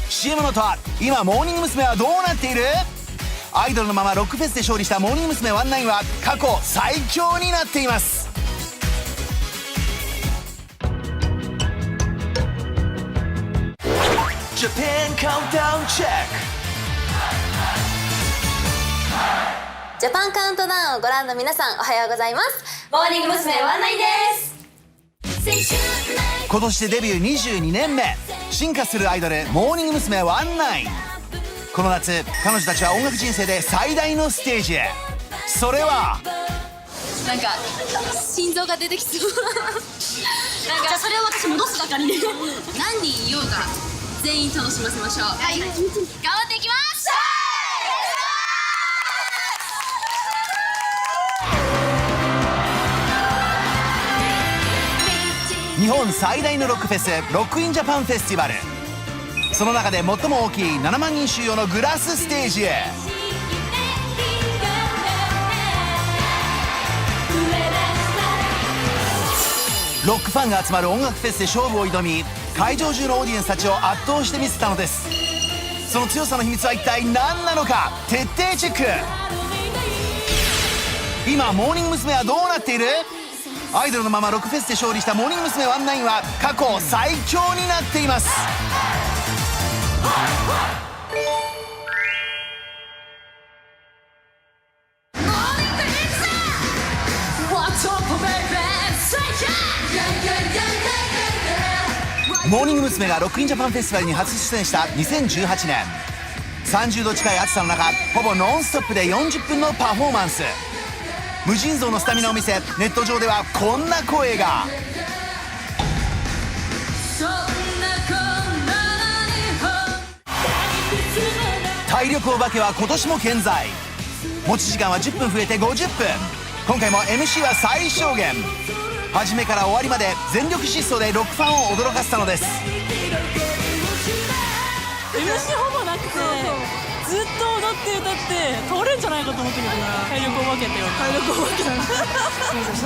CM の後は今モーニング娘。はどうなっている？アイドルのままロックフェスで勝利したモーニング娘。19は過去最強になっています。Japan Countdown Check。ジャパンカウントダウンをご覧の皆さん、おはようございます。モーニング娘。19です。今年でデビュー22年目、進化するアイドルモーニング娘。19。この夏、彼女たちは音楽人生で最大のステージへ。それはなんか心臓が出てきそうなんかじゃあそれを私戻すばかりで何人いようが全員楽しませましょう。はい、頑張っていきます。日本最大のロックフェス、ロックインジャパンフェスティバル。その中で最も大きい7万人収容のグラスステージへ。ロックファンが集まる音楽フェスで勝負を挑み、会場中のオーディエンスたちを圧倒してみせたのです。その強さの秘密は一体何なのか、徹底チェック。今モーニング娘。はどうなっている？アイドルのままロックフェスで勝利したモーニング娘。19は過去最強になっています。モーニング娘。がロックインジャパンフェスティバルに初出演した2018年、30度近い暑さの中、ほぼノンストップで40分のパフォーマンス。無尽蔵のスタミナを見せ、ネット上ではこんな声が。体力お化けは今年も健在。持ち時間は10分増えて50分。今回も MC は最小限。初めから終わりまで全力疾走でロックファンを驚かせたのです。 MC ほぼなくて、ずっと踊って歌って倒れんじゃないかと思ってるけどな。体力お化けって言われた。体力お化けそ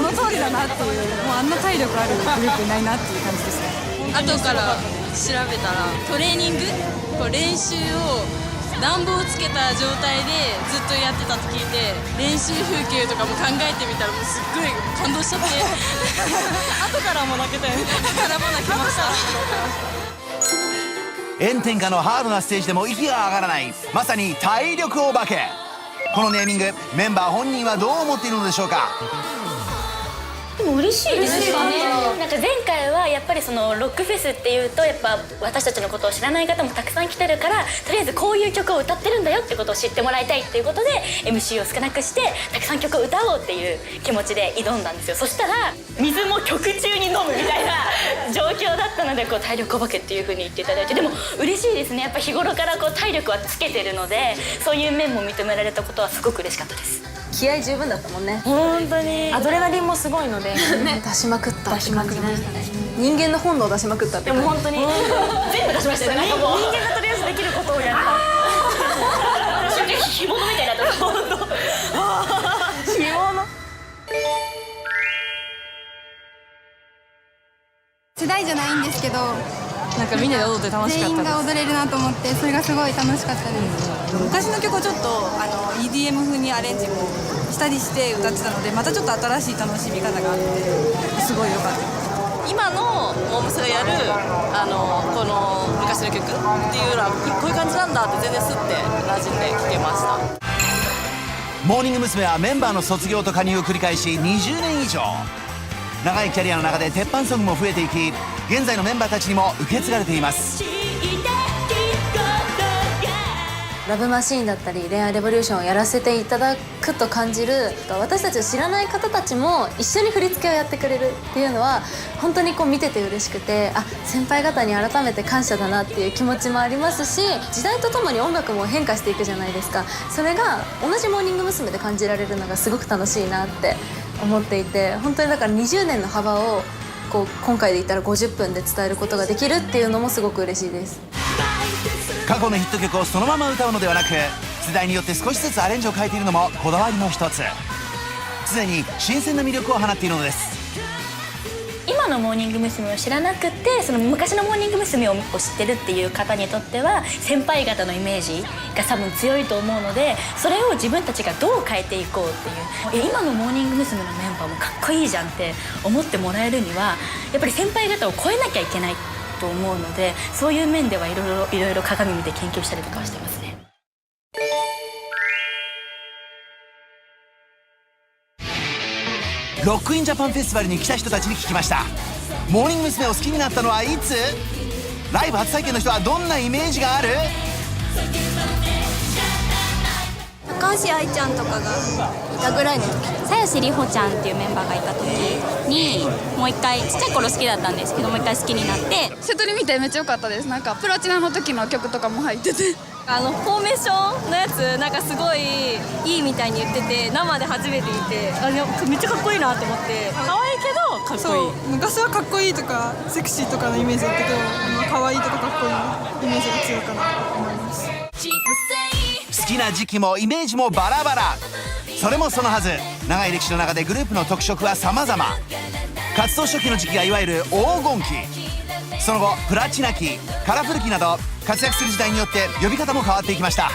の通りだなっていう。もうあんな体力あるグループいないなっていう感じですね。後から調べたらトレーニング練習を暖房つけた状態でずっとやってたと聞いて、練習風景とかも考えてみたらもうすっごい感動しちゃって後からも泣けたよね。後からも泣きました。炎天下のハードなステージでも息が上がらない、まさに体力お化け。このネーミング、メンバー本人はどう思っているのでしょうか。でも嬉しいですね。なんか前回はやっぱりそのロックフェスっていうとやっぱ私たちのことを知らない方もたくさん来てるから、とりあえずこういう曲を歌ってるんだよってことを知ってもらいたいっていうことで MC を少なくしてたくさん曲を歌おうっていう気持ちで挑んだんですよ。そしたら水も曲中に飲むみたいな状況だったので、こう体力お化けっていう風に言っていただいて、でも嬉しいですね。やっぱ日頃からこう体力はつけてるので、そういう面も認められたことはすごく嬉しかったです。気合十分だったもんね。本当にアドレナリンもすごいので出しまくったって感じでしたね。人間の本能を出しまくったって感じ。でも本当に全部出しましたよね。人間がとりあえずできることをやる。干物みたいなとこ。干物。世代じゃないんですけど、なんかみんなで踊って楽しかったです。全員が踊れるなと思って、それがすごい楽しかったです。昔の曲をちょっとEDM 風にアレンジもしたりして歌ってたので、またちょっと新しい楽しみ方があってすごい良かった。今のモームスがやるこの昔の曲っていうのはこういう感じなんだって全然スッて馴染んで聴けました。モーニング娘。はメンバーの卒業と加入を繰り返し20年以上。長いキャリアの中で鉄板ソングも増えていき、現在のメンバーたちにも受け継がれています。ラブマシーンだったり恋愛レボリューションをやらせていただくと感じる、私たちを知らない方たちも一緒に振り付けをやってくれるっていうのは本当にこう見てて嬉しくて、先輩方に改めて感謝だなっていう気持ちもありますし、時代とともに音楽も変化していくじゃないですか。それが同じモーニング娘。で感じられるのがすごく楽しいなって思っていて、本当にだから20年の幅をこう今回で言ったら50分で伝えることができるっていうのもすごく嬉しいです。過去のヒット曲をそのまま歌うのではなく、世代によって少しずつアレンジを変えているのもこだわりの一つ。常に新鮮な魅力を放っているのです。今今のモーニング娘。を知らなくてその昔のモーニング娘。を知ってるっていう方にとっては先輩方のイメージが多分強いと思うので、それを自分たちがどう変えていこうっていう、今のモーニング娘。のメンバーもかっこいいじゃんって思ってもらえるにはやっぱり先輩方を超えなきゃいけないと思うので、そういう面ではいろいろ鏡見て研究したりとかはしてますね。ロックインジャパンフェスティバルに来た人たちに聞きました。モーニング娘。を好きになったのはいつ？ライブ初体験の人はどんなイメージがある？高橋愛ちゃんとかがいたぐらいの時、鞘師里穂ちゃんっていうメンバーがいた時にもう一回、ちっちゃい頃好きだったんですけどもう一回好きになって、瀬戸り見てめっちゃ良かったです。なんかプラチナの時の曲とかも入ってて、フォーメーションのやつなんかすごいいいみたいに言ってて、生で初めて見てめっちゃかっこいいなと思って、可愛いけどかっこいい。昔はかっこいいとかセクシーとかのイメージだったけど、可愛いとかかっこいいイメージが強いかなと思います。好きな時期もイメージもバラバラ。それもそのはず。長い歴史の中でグループの特色は様々。活動初期の時期がいわゆる黄金期、その後プラチナ期、カラフル期など活躍する時代によって呼び方も変わっていきました。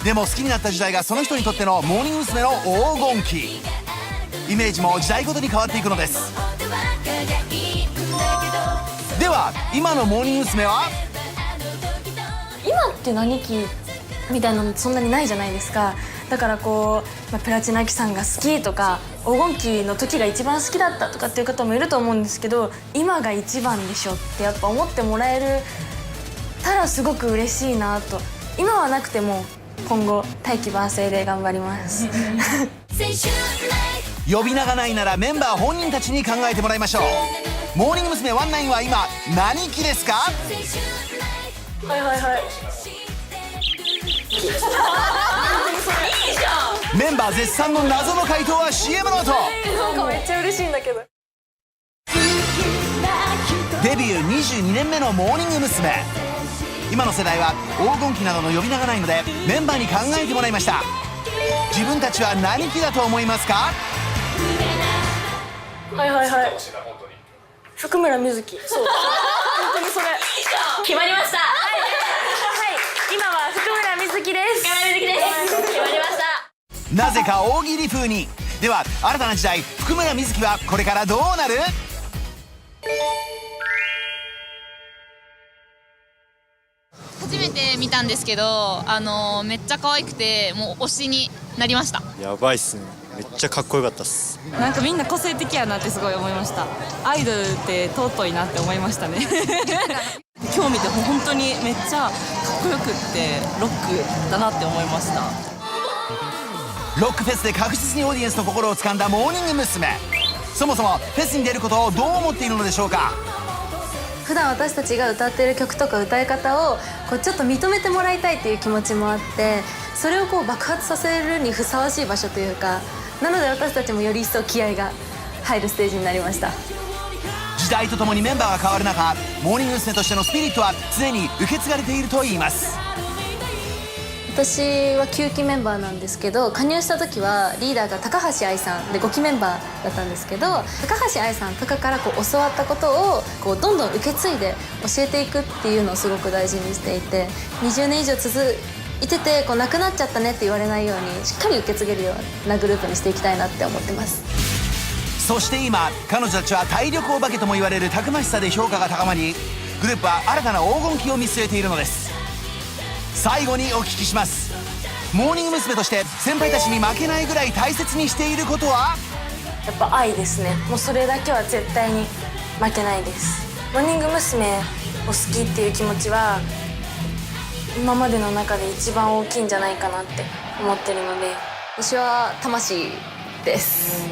でも好きになった時代がその人にとってのモーニング娘。の黄金期。イメージも時代ごとに変わっていくのです。では今のモーニング娘。は？今って何期みたいなのそんなにないじゃないですか。だからこう、プラチナ期さんが好きとか黄金期の時が一番好きだったとかっていう方もいると思うんですけど、今が一番でしょってやっぱ思ってもらえるたらすごく嬉しいなと。今はなくても今後大器晩成で頑張ります呼び名がないならメンバー本人たちに考えてもらいましょう。モーニング娘。19は今何期ですか？はいはいはいメンバー絶賛の謎の回答は CM の後。なんかめっちゃ嬉しいんだけど。デビュー22年目のモーニング娘。今の世代は黄金期などの呼び名がないのでメンバーに考えてもらいました。自分たちは何期だと思いますか？はいはいはい、福村瑞希。そう本当にそれ決まりました。はい今は福村瑞希です。決まりました。なぜか大喜利風に。では新たな時代福村瑞希はこれからどうなる？初めて見たんですけど、めっちゃ可愛くてもう推しになりました。やばいっすね。めっちゃかっこよかったっす。なんかみんな個性的やなってすごい思いました。アイドルって尊いなって思いましたね今日見て本当にめっちゃかっこよくってロックだなって思いました。ロックフェスで確実にオーディエンスの心を掴んだモーニング娘。そもそもフェスに出ることをどう思っているのでしょうか？普段私たちが歌ってる曲とか歌い方をこうちょっと認めてもらいたいっていう気持ちもあって、それをこう爆発させるにふさわしい場所というか、なので私たちもより一層気合が入るステージになりました。時代とともにメンバーが変わる中、モーニング娘。としてのスピリットは常に受け継がれているといいます。私は9期メンバーなんですけど、加入した時はリーダーが高橋愛さんで5期メンバーだったんですけど、高橋愛さんとかからこう教わったことをこうどんどん受け継いで教えていくっていうのをすごく大事にしていて、20年以上続いててこうなくなっちゃったねって言われないようにしっかり受け継げるようなグループにしていきたいなって思ってます。そして今彼女たちは体力お化けとも言われるたくましさで評価が高まり、グループは新たな黄金期を見据えているのです。最後にお聞きします。モーニング娘。として先輩たちに負けないぐらい大切にしていることは？やっぱ愛ですね。もうそれだけは絶対に負けないです。モーニング娘。を好きっていう気持ちは今までの中で一番大きいんじゃないかなって思ってるので、私は魂です。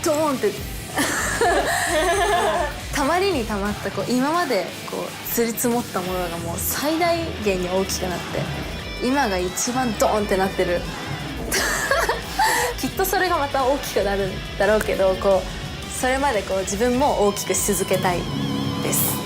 ドーンってたまりにたまったこう今までこう積り積もったものがもう最大限に大きくなって、今が一番ドーンってなってるきっとそれがまた大きくなるんだろうけど、こうそれまでこう自分も大きくし続けたいです。